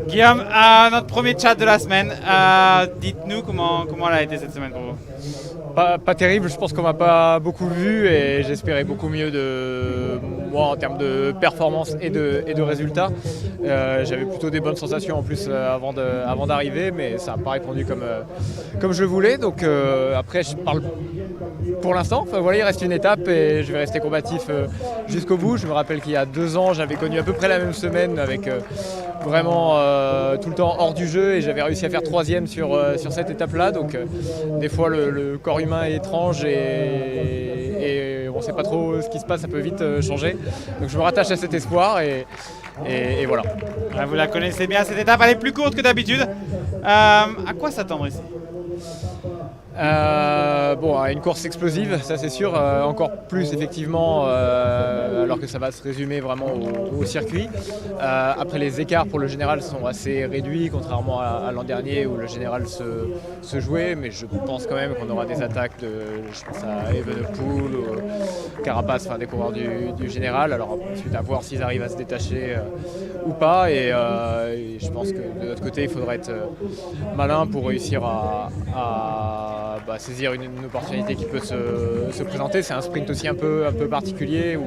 Guillaume, notre premier chat de la semaine, dites-nous comment elle a été cette semaine pour vous. Pas terrible, je pense qu'on m'a pas beaucoup vu et j'espérais beaucoup mieux de moi en termes de performance et de résultats. J'avais plutôt des bonnes sensations en plus avant d'arriver, mais ça n'a pas répondu comme je voulais. Donc après, je parle pour l'instant. Enfin, voilà, il reste une étape et je vais rester combatif jusqu'au bout. Je me rappelle qu'il y a 2 ans, j'avais connu à peu près la même semaine avec vraiment tout le temps hors du jeu et j'avais réussi à faire 3e sur cette étape-là. Donc des fois, le corps humain est étrange et on ne sait pas trop ce qui se passe, ça peut vite changer. Donc je me rattache à cet espoir et voilà. Vous la connaissez bien cette étape, elle est plus courte que d'habitude. À quoi s'attendre ici? Une course explosive, ça c'est sûr, encore plus effectivement, alors que ça va se résumer vraiment au circuit. Après, les écarts pour le général sont assez réduits, contrairement à l'an dernier où le général se jouait, mais je pense quand même qu'on aura des attaques je pense à Evenepoel ou Carapace, des coureurs du général. Alors ensuite à voir s'ils arrivent à se détacher ou pas, et je pense que de notre côté il faudra être malin pour réussir à saisir une opportunité qui peut se présenter. C'est un sprint aussi un peu particulier où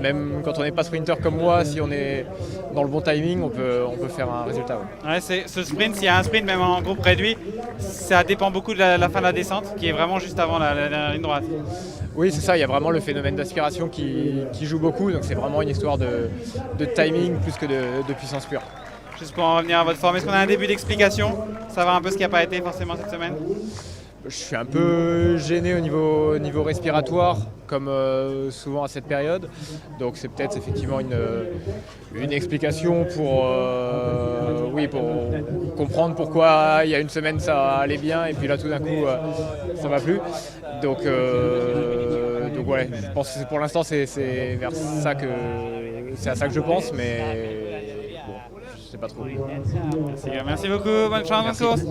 même quand on n'est pas sprinter comme moi, si on est dans le bon timing, on peut faire un résultat. Ouais, ce sprint, s'il y a un sprint même en groupe réduit, ça dépend beaucoup de la fin de la descente qui est vraiment juste avant la ligne droite. Oui, c'est ça, il y a vraiment le phénomène d'aspiration qui joue beaucoup, donc c'est vraiment une histoire de timing plus que de puissance pure. Juste pour en revenir à votre forme, est-ce qu'on a un début d'explication? Savoir un peu ce qui n'a pas été forcément cette semaine? Je suis un peu gêné au niveau respiratoire, comme souvent à cette période. Donc c'est peut-être effectivement une explication pour comprendre pourquoi il y a une semaine ça allait bien et puis là tout d'un coup ça va plus. Donc ouais, je pense que pour l'instant c'est vers ça c'est à ça que je pense, mais bon, je sais pas trop. Merci beaucoup, bonne chance, bonne course.